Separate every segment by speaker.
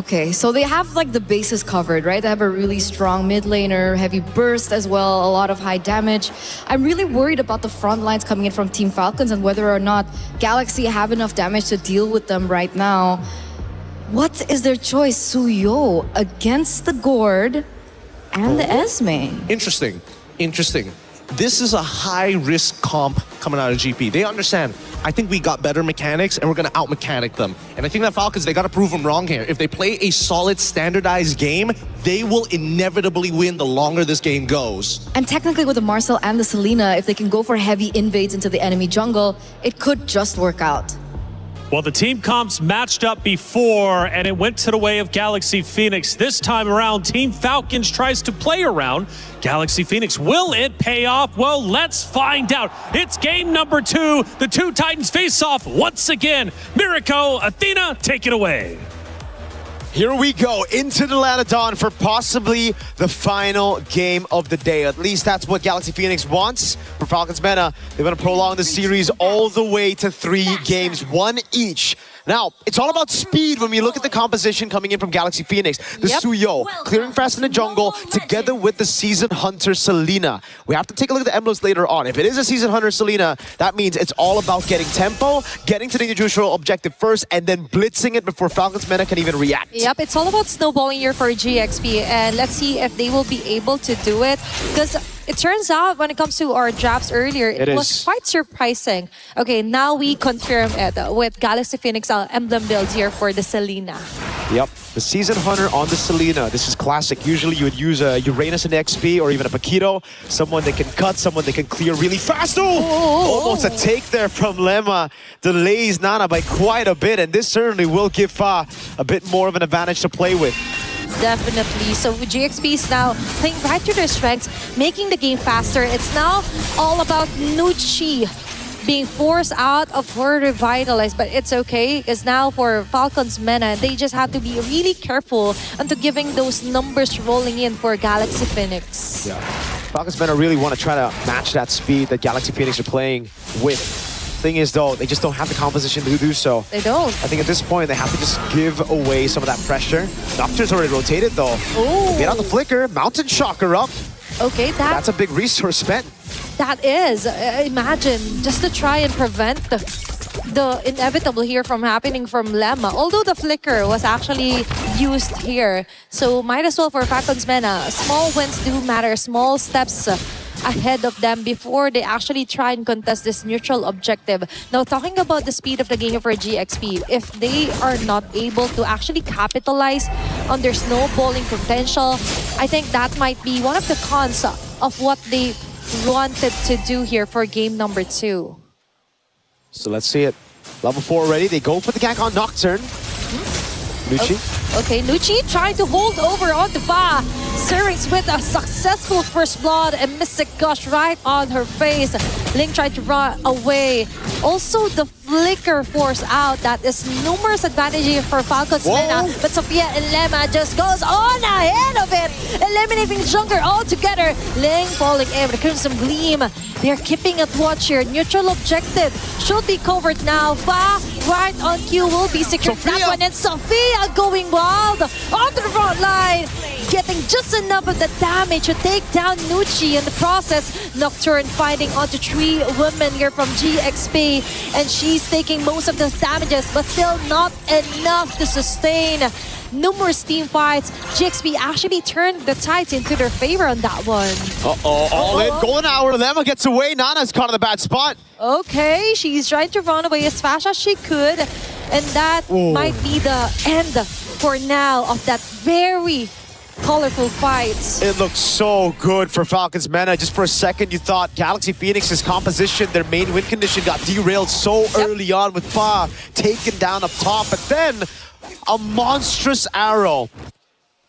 Speaker 1: Okay, so they have like the bases covered, right? They have a really strong mid laner, heavy burst as well, a lot of high damage. I'm really worried about the front lines coming in from Team Falcons and whether or not Galaxy have enough damage to deal with them right now. What is their choice? Suyo against the Gord and the Esme.
Speaker 2: Interesting. This is a high-risk comp coming out of GP. They understand, I think we got better mechanics and we're going to out-mechanic them. And I think that Falcons, they got to prove them wrong here. If they play a solid, standardized game, they will inevitably win the longer this game goes.
Speaker 1: And technically with the Marcel and the Selena, if they can go for heavy invades into the enemy jungle, it could just work out.
Speaker 3: Well, the team comps matched up before, and it went to the way of Galaxy Phoenix. This time around, Team Falcons tries to play around Galaxy Phoenix. Will it pay off? Well, let's find out. It's game number 2. The two Titans face off once again. Miriko, Athena, take it away.
Speaker 4: Here we go into the Dawn for possibly the final game of the day. At least that's what Galaxy Phoenix wants. For Falcons Mena, they're going to prolong the series all the way to 3 games, 1 each. Now, it's all about speed when we look at the composition coming in from Galaxy Phoenix. The Suyo, clearing fast in the jungle, together with the Season Hunter Selena. We have to take a look at the emblems later on. If it is a Season Hunter Selena, that means it's all about getting tempo, getting to the neutral objective first, and then blitzing it before Falcons Mena can even react.
Speaker 5: Yep, it's all about snowballing here for GXP, and let's see if they will be able to do it. Because it turns out when it comes to our drafts earlier, it was quite surprising. Okay, now we confirm it with Galaxy Phoenix emblem builds here for the Selena.
Speaker 4: Yep, the Season Hunter on the Selena. This is classic. Usually you would use a Uranus in XP or even a Paquito. Someone that can cut, someone that can clear really fast. Almost a take there from Lemma. Delays Nana by quite a bit, and this certainly will give Fa a bit more of an advantage to play with.
Speaker 5: Definitely. So GXP is now playing right to their strengths, making the game faster. It's now all about Nucci being forced out of her revitalized, but it's okay because now for Falcons Mena, they just have to be really careful into giving those numbers rolling in for Galaxy Phoenix.
Speaker 4: Yeah, Falcons Mena really want to try to match that speed that Galaxy Phoenix are playing with. Thing is though, they just don't have the composition to do so.
Speaker 5: They don't.
Speaker 4: I think at this point they have to just give away some of that pressure. Nocturne's already rotated though. Get out the flicker, Mountain Shocker up.
Speaker 5: Okay,
Speaker 4: that's a big resource spent.
Speaker 5: That is. Imagine, just to try and prevent the inevitable here from happening from Lemma. Although the flicker was actually used here. So might as well for Falcons Mena. Small wins do matter, small steps ahead of them before they actually try and contest this neutral objective. Now, talking about the speed of the game for GXP, if they are not able to actually capitalize on their snowballing potential, I think that might be one of the cons of what they wanted to do here for game number 2.
Speaker 4: So let's see it. Level 4 already. They go for the gank on Nocturne. Nucci.
Speaker 5: Okay, Nucci trying to hold over on the Fa. Syrinx with a successful first blood and Mystic Gush right on her face. Ling tried to run away. Also, the flicker force out. That is numerous advantages for Falcons Mena. But Sophia and Lemma just goes on ahead of it, eliminating Jungler altogether. Ling falling in with a Crimson Gleam. They're keeping it watch here. Neutral objective should be covered now. Fa right on cue will be secured. That one, and Sophia going wild onto the front line, getting just enough of the damage to take down Nucci in the process. Nocturne fighting onto 3 women here from GXP, and she's taking most of the damages, but still not enough to sustain numerous team fights. GXP actually turned the tides into their favor on that one.
Speaker 4: All in. Golden Hour. Lemma gets away. Nana's caught in the bad spot.
Speaker 5: Okay, she's trying to run away as fast as she could, and that might be the end for now of that very colorful fights.
Speaker 4: It looks so good for Falcons Mena. Just for a second, you thought Galaxy Phoenix's composition, their main win condition got derailed so early on with Fa taken down up top. But then a monstrous arrow.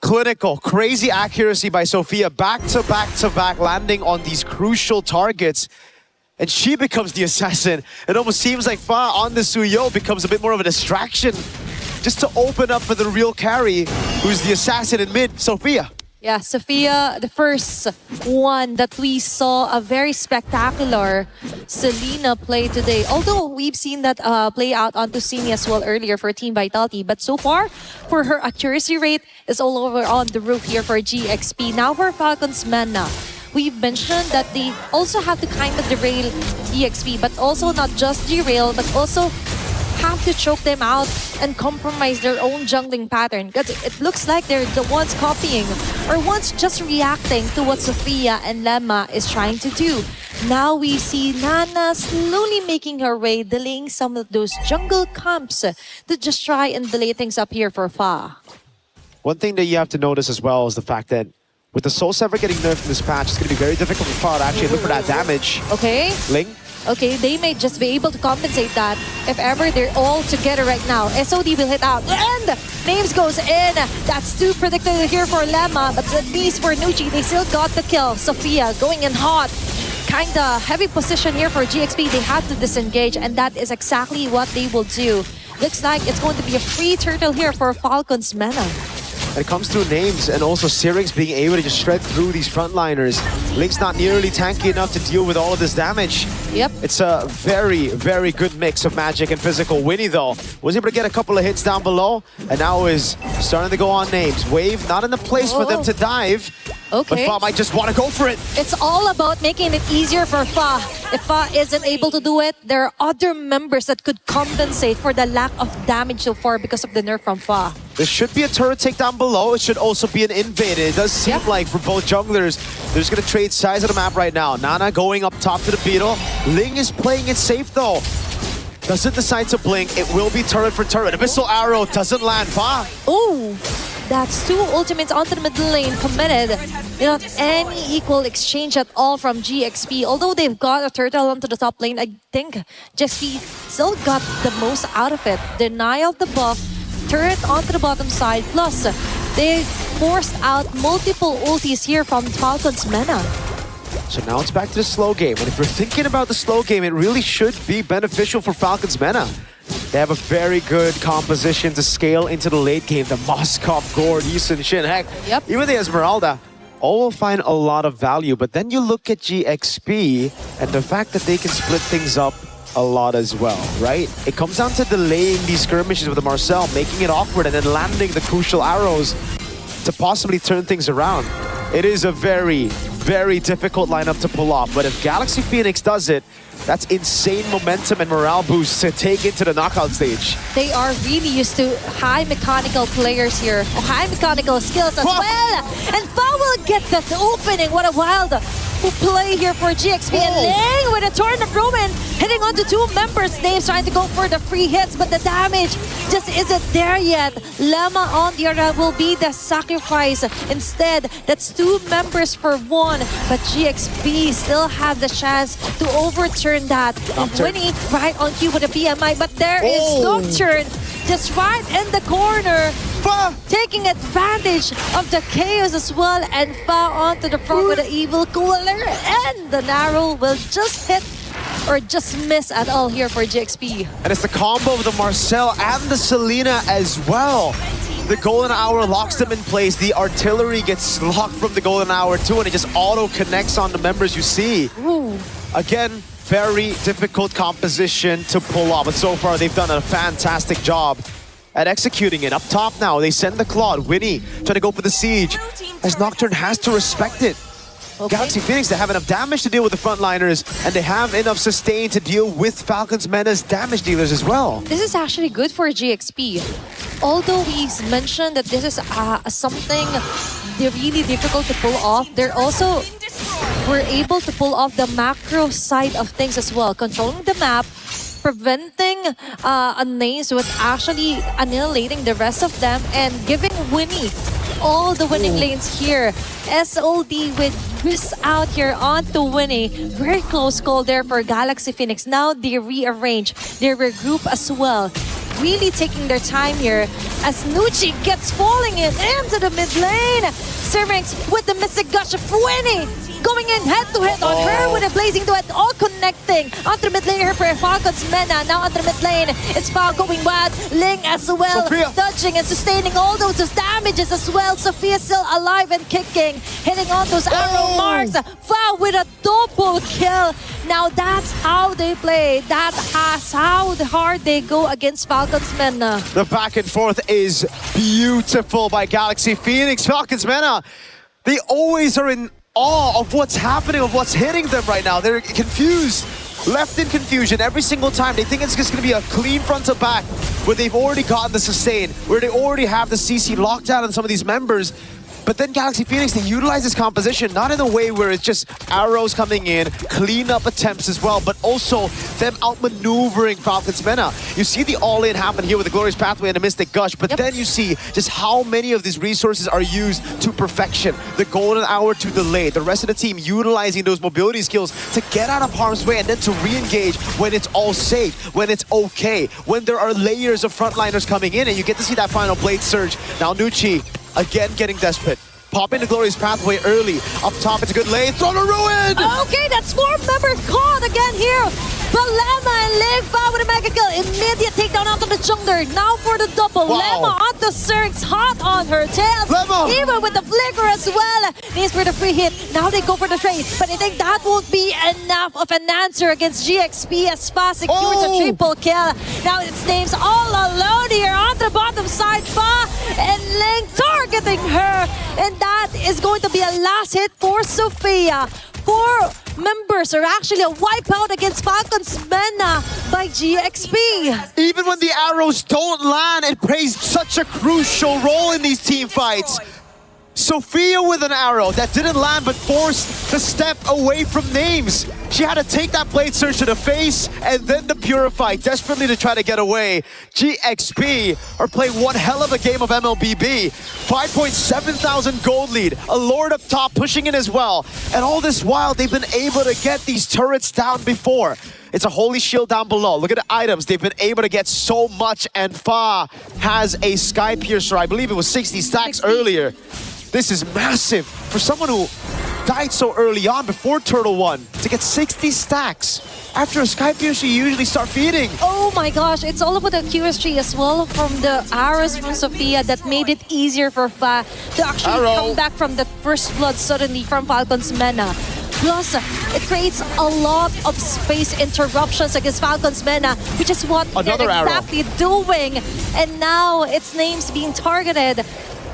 Speaker 4: Clinical, crazy accuracy by Sophia. Back to back to back, landing on these crucial targets. And she becomes the assassin. It almost seems like Fa on the Suyo becomes a bit more of a distraction, just to open up for the real carry, who's the assassin in mid, Sophia.
Speaker 5: Yeah, Sophia, the first one that we saw a very spectacular Selena play today. Although we've seen that play out onto Simi as well earlier for Team Vitality. But so far, for her accuracy rate is all over on the roof here for GXP. Now for Falcons Mena. We've mentioned that they also have to kind of derail GXP, but also not just derail, but also have to choke them out and compromise their own jungling pattern, because it looks like they're the ones copying or ones just reacting to what Sophia and Lemma is trying to do. Now we see Nana slowly making her way, delaying some of those jungle camps to just try and delay things up here for Fa.
Speaker 4: One thing that you have to notice as well is the fact that with the Soul Sever getting nerfed in this patch, it's going to be very difficult for Fa to actually look for that damage.
Speaker 5: Okay.
Speaker 4: Ling?
Speaker 5: Okay, they may just be able to compensate that if ever they're all together right now. SOD will hit out and Names goes in. That's too predictable here for Lemma, but at least for Nucci, they still got the kill. Sophia going in hot. Kinda heavy position here for GXP. They have to disengage, and that is exactly what they will do. Looks like it's going to be a free turtle here for Falcons Mena.
Speaker 4: It comes through names and also Syrinx being able to just shred through these frontliners. Link's not nearly tanky enough to deal with all of this damage.
Speaker 5: Yep.
Speaker 4: It's a very, very good mix of magic and physical. Winnie, though, was able to get a couple of hits down below and now is starting to go on names. Wave not in the place for them to dive.
Speaker 5: Okay.
Speaker 4: But Fa might just want to go for it.
Speaker 5: It's all about making it easier for Fa. If Fa isn't able to do it, there are other members that could compensate for the lack of damage so far because of the nerf from Fa.
Speaker 4: There should be a turret takedown below. It should also be an invade. It does seem like for both junglers, they're just going to trade sides of the map right now. Nana going up top to the Beetle. Ling is playing it safe though. Doesn't decide to blink. It will be turret for turret. Abyssal Arrow doesn't land. Fa.
Speaker 5: Ooh, that's two ultimates onto the middle lane committed. Not any equal exchange at all from GXP. Although they've got a turtle onto the top lane, I think GXP still got the most out of it. Denial of the buff, turret onto the bottom side, plus they forced out multiple ultis here from Falcons Mena.
Speaker 4: So now it's back to the slow game. And if you're thinking about the slow game, it really should be beneficial for Falcons Mena. They have a very good composition to scale into the late game. The Moskov, Gord, Yisun, Shin, heck, even the Esmeralda, all will find a lot of value. But then you look at GXP and the fact that they can split things up a lot as well, right? It comes down to delaying these skirmishes with the Marcel, making it awkward, and then landing the crucial arrows to possibly turn things around. It is a very, very difficult lineup to pull off, but if Galaxy Phoenix does it, that's insane momentum and morale boost to take into the knockout stage.
Speaker 5: They are really used to high mechanical players here, or high mechanical skills as well. And Fa will get that opening. What a wild play here for GXP. And Ling with a Torn of Roman hitting onto two members. Names trying to go for the free hits, but the damage just isn't there yet. Lemma on the other will be the sacrifice. Instead, that's two members for one, but GXP still have the chance to overturn that. Winnie right on cue with a PMI, but there is Nocturne just right in the corner, taking advantage of the chaos as well, and Fa onto the front with an evil cooler, and the Narrow will just hit or just miss at all here for GXP.
Speaker 4: And it's the combo of the Marcel and the Selena as well. The Golden Hour locks them in place. The artillery gets locked from the Golden Hour too, and it just auto-connects on the members you see.
Speaker 5: Ooh.
Speaker 4: Again, very difficult composition to pull off, but so far they've done a fantastic job at executing it. Up top now, they send the Claude. Winnie trying to go for the siege, as Nocturne has to respect it. Galaxy Phoenix, they have enough damage to deal with the frontliners, and they have enough sustain to deal with Falcons Mena's damage dealers as well.
Speaker 5: This is actually good for GXP. Although we mentioned that this is something they're really difficult to pull off, they're also were able to pull off the macro side of things as well. Controlling the map, preventing names with actually annihilating the rest of them, and giving Winnie all the winning lanes here. SOD with miss out here onto Winnie. Very close call there for Galaxy Phoenix. Now they rearrange, they regroup as well. Really taking their time here as Nucci gets falling into the mid lane. Syrinx with the Mystic Gush of Winnie. Going in head-to-head on her with a Blazing Duet, all connecting. Onto the mid lane here for Falcons Mena. Now onto the mid lane, it's Fa going wild. Ling as well,
Speaker 4: Sophia
Speaker 5: dodging and sustaining all those damages damages as well. Sophia still alive and kicking, hitting on those arrow marks. Fa with a double kill. Now that's how they play. That's how hard they go against Falcons Mena.
Speaker 4: The back and forth is beautiful by Galaxy Phoenix. Falcons Mena, they always are in awe of what's happening, of what's hitting them right now. They're confused, left in confusion every single time. They think it's just going to be a clean front to back where they've already gotten the sustain, where they already have the CC locked down on some of these members. But then Galaxy Phoenix, they utilize this composition, not in a way where it's just arrows coming in, clean-up attempts as well, but also them outmaneuvering Falcons Mena. You see the all-in happen here with the Glorious Pathway and the Mystic Gush, but then you see just how many of these resources are used to perfection. The Golden Hour to delay, the rest of the team utilizing those mobility skills to get out of harm's way and then to re-engage when it's all safe, when it's okay, when there are layers of frontliners coming in, and you get to see that final Blade Surge. Now Nucci, again getting desperate. Pop into Glorious Pathway early. Up top, it's a good lane. Throw to Ruin!
Speaker 5: Okay, that's 4 members caught again here. But Lemma and Ling Fa with a mega kill. Immediate takedown onto the jungler. Now for the double.
Speaker 4: Wow.
Speaker 5: Lemma onto Zerx, hot on her tail.
Speaker 4: Lemma!
Speaker 5: Even with the flicker as well. Needs for the free hit. Now they go for the trade. But I think that won't be enough of an answer against GXP as Fa secures a triple kill. Now it's Names all alone here on the bottom side. Fa and Ling targeting her. And that is going to be a last hit for Sophia. 4 members are actually a wipeout against Falcons Mena by GXP.
Speaker 4: Even when the arrows don't land, it plays such a crucial role in these team fights. Sophia with an arrow that didn't land but forced the step away from Names. She had to take that Blade Surge to the face and then the Purify, desperately to try to get away. GXP are playing one hell of a game of MLBB. 5.7 thousand gold lead, a Lord up top pushing in as well. And all this while, they've been able to get these turrets down before. It's a Holy Shield down below. Look at the items. They've been able to get so much, and Fa has a Sky Piercer. I believe it was 60 stacks earlier. This is massive for someone who died so early on before Turtle 1 to get 60 stacks. After a Sky Piercer, you usually start feeding.
Speaker 5: Oh my gosh, it's all about the accuracy as well from the arrows from Sophia that made it easier for Fa to actually come back from the first blood suddenly from Falcons Mena. Plus, it creates a lot of space interruptions against Falcons Mena, which is what they're exactly doing. And now its Names being targeted.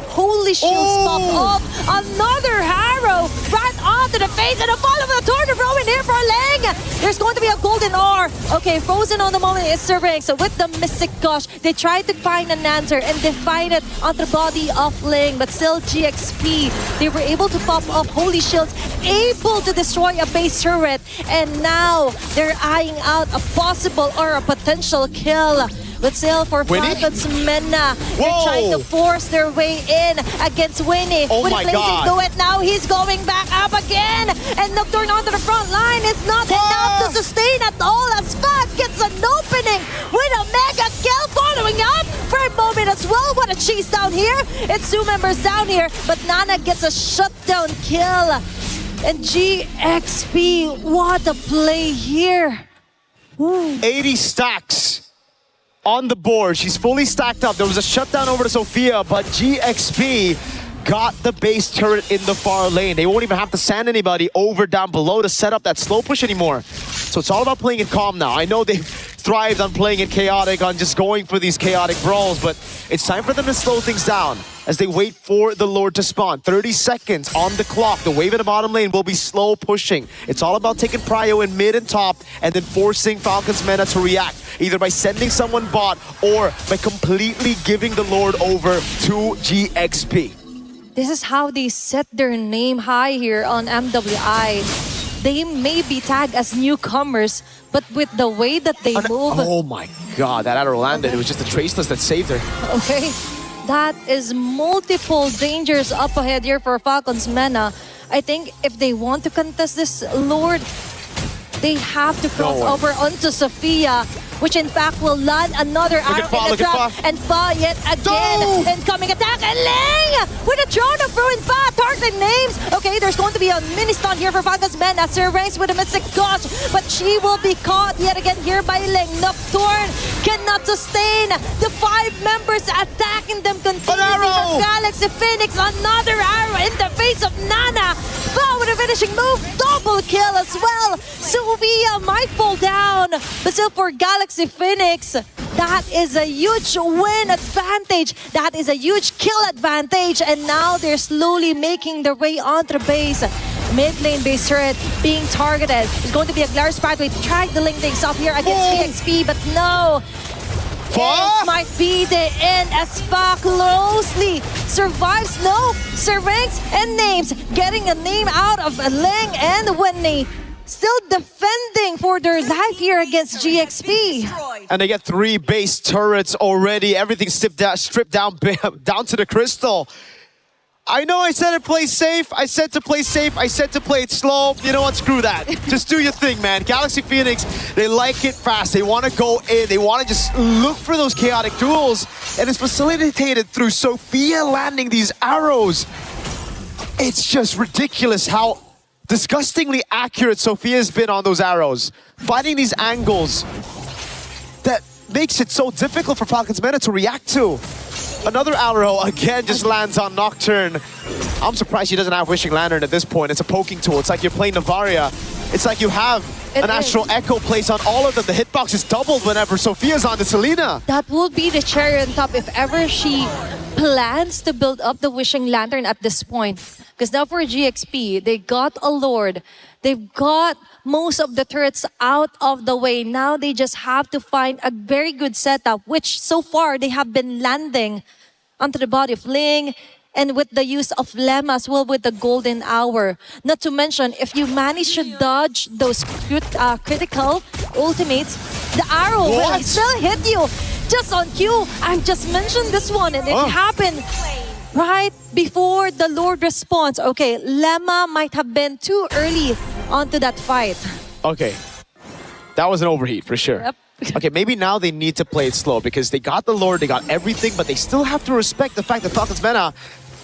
Speaker 5: Holy Shields pop up. Another arrow right onto the face and a follow of the Torn of Rowan here for Ling. There's going to be a golden R. Okay, frozen on the moment is Zerx. So with the Mystic Gush, they tried to find an answer and they find it on the body of Ling. But still GXP, they were able to pop up Holy Shields, able to destroy a base turret. And now they're eyeing out a possible or a potential kill. But still for Falcons Mena, they're trying to force their way in against Winnie.
Speaker 4: Oh
Speaker 5: with
Speaker 4: my
Speaker 5: a blazing duet now, he's going back up again. And Doeurn onto the front line is not enough to sustain at all as Fa gets an opening with a mega kill following up for a moment as well. What a chase down here. It's 2 members down here, but Nana gets a shutdown kill. And GXP, what a play here. Ooh.
Speaker 4: 80 stacks on the board. She's fully stacked up. There was a shutdown over to Sophia, but GXP got the base turret in the far lane. They won't even have to sand anybody over down below to set up that slow push anymore. So it's all about playing it calm now. I know they've thrived on playing it chaotic, on just going for these chaotic brawls, but it's time for them to slow things down as they wait for the Lord to spawn. 30 seconds on the clock. The wave in the bottom lane will be slow pushing. It's all about taking prio in mid and top and then forcing Falcons Mena to react, either by sending someone bot or by completely giving the Lord over to GXP.
Speaker 5: This is how they set their name high here on MWI. They may be tagged as newcomers, but with the way that they move...
Speaker 4: Oh my god, that arrow landed. It was just the Traceless that saved her.
Speaker 5: Okay, that is multiple dangers up ahead here for Falcons Mena. I think if they want to contest this Lord, they have to cross over onto Sophia, which in fact will land another arrow in the trap. And Fa yet again, incoming attack, and Ling with a drone of Ruin Fa targeting in names. Okay, there's going to be a mini stun here for Falcons Men as Sir Ranks with a Mystic Gauge, but she will be caught yet again here by Ling. Nocturne cannot sustain the 5 members attacking them continuously from Galaxy Phoenix. Another arrow in the face of Nana. Wow, with a finishing move, double kill as well. Sophia might fall down, but still for Galaxy Phoenix, that is a huge win advantage. That is a huge kill advantage. And now they're slowly making their way onto the base. Mid lane base turret being targeted. It's going to be a Glarus pathway to track the link things up here against GXP, but no. This might be the end as Fa closely survives. No, Sir Ranks and Names getting a name out of Ling and Winnie. Still defending for their life here against GXP.
Speaker 4: And they get 3 base turrets already. Everything stripped down to the crystal. I know I said to play safe. I said to play safe. I said to play it slow. You know what? Screw that. Just do your thing, man. Galaxy Phoenix, they like it fast. They want to go in. They want to just look for those chaotic duels. And it's facilitated through Sophia landing these arrows. It's just ridiculous how disgustingly accurate Sophia's been on those arrows. Finding these angles that makes it so difficult for Falcons Meta to react to. Another arrow again just lands on Nocturne. I'm surprised she doesn't have Wishing Lantern at this point. It's a poking tool. It's like you're playing Navaria. It's like you have an Astral Echo place on all of them. The hitbox is doubled whenever Sophia's on the Selena.
Speaker 5: That will be the cherry on top if ever she plans to build up the Wishing Lantern at this point. Because now for GXP, they got a Lord. They've got most of the turrets out of the way. Now they just have to find a very good setup, which so far they have been landing onto the body of Ling and with the use of Lemma as well with the golden hour. Not to mention, if you manage to dodge those critical ultimates, the arrow will still hit you just on cue. I just mentioned this one and it happened right before the Lord responds. Okay, Lemma might have been too early onto that fight.
Speaker 4: Okay, that was an overheat for sure.
Speaker 5: Yep.
Speaker 4: Okay, maybe now they need to play it slow because they got the Lord, they got everything, but they still have to respect the fact that Falcons Meta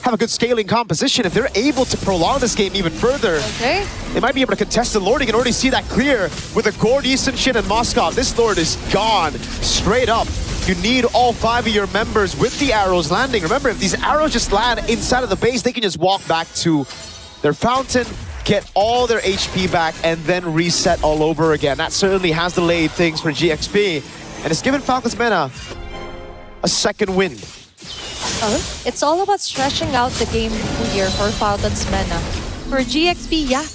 Speaker 4: have a good scaling composition. If they're able to prolong this game even further, they might be able to contest the Lord. You can already see that clear with the Gord, Easton, Shin, and Moskov. This Lord is gone straight up. You need all 5 of your members with the arrows landing. Remember, if these arrows just land inside of the base, they can just walk back to their fountain, get all their HP back, and then reset all over again. That certainly has delayed things for GXP, and it's given Falcons Meta a second win.
Speaker 5: It's all about stretching out the game here for Falcons Meta. For GXP, yeah,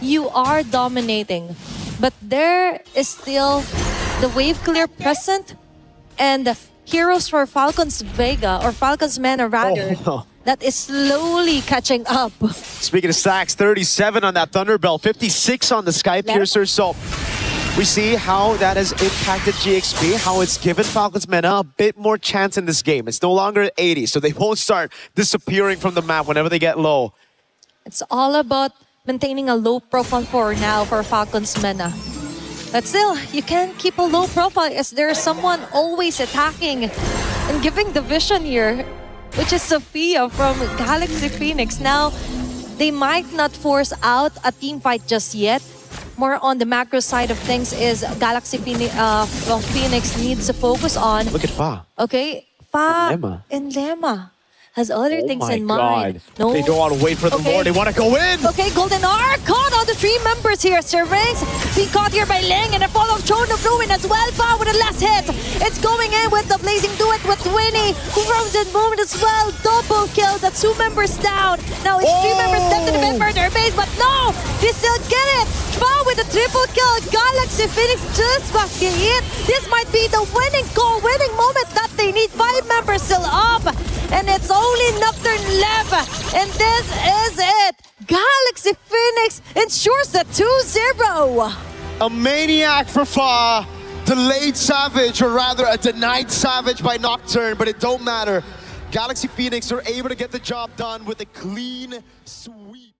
Speaker 5: you are dominating, but there is still the wave clear present and heroes for Falcons Vega, or Falcons Meta rather, that is slowly catching up.
Speaker 4: Speaking of stacks, 37 on that Thunderbell, 56 on the Sky Piercer, so we see how that has impacted GXP, how it's given Falcons Meta a bit more chance in this game. It's no longer 80, so they won't start disappearing from the map whenever they get low.
Speaker 5: It's all about maintaining a low profile for now for Falcons Meta. But still, you can't keep a low profile as there's someone always attacking and giving the vision here, which is Sophia from Galaxy Phoenix. Now, they might not force out a team fight just yet. More on the macro side of things is Galaxy Phoenix, Phoenix needs to focus on.
Speaker 4: Look at Fa.
Speaker 5: Okay, Fa and Lemma has other things in mind. No,
Speaker 4: they don't want to wait for the Lord. They want to go in.
Speaker 5: Okay, Golden R caught all the 3 members here. Sir Ranks being caught here by Ling and a follow Throne of Ruin as well. Fa with the last hit. It's going in with the Blazing Duet with Winnie, who runs in movement as well. Double kill. That's 2 members down. Now it's 3 members left to defend for their base, but no, they still get it. Fa with a triple kill. Galaxy Phoenix just fucking hit. This might be the winning goal, winning moment that they need. 5 members still up. And it's only Nocturne left. And this is it. Galaxy Phoenix ensures the 2-0.
Speaker 4: A maniac for Fa. Delayed Savage, or rather a denied Savage by Nocturne, but it don't matter. Galaxy Phoenix are able to get the job done with a clean sweep.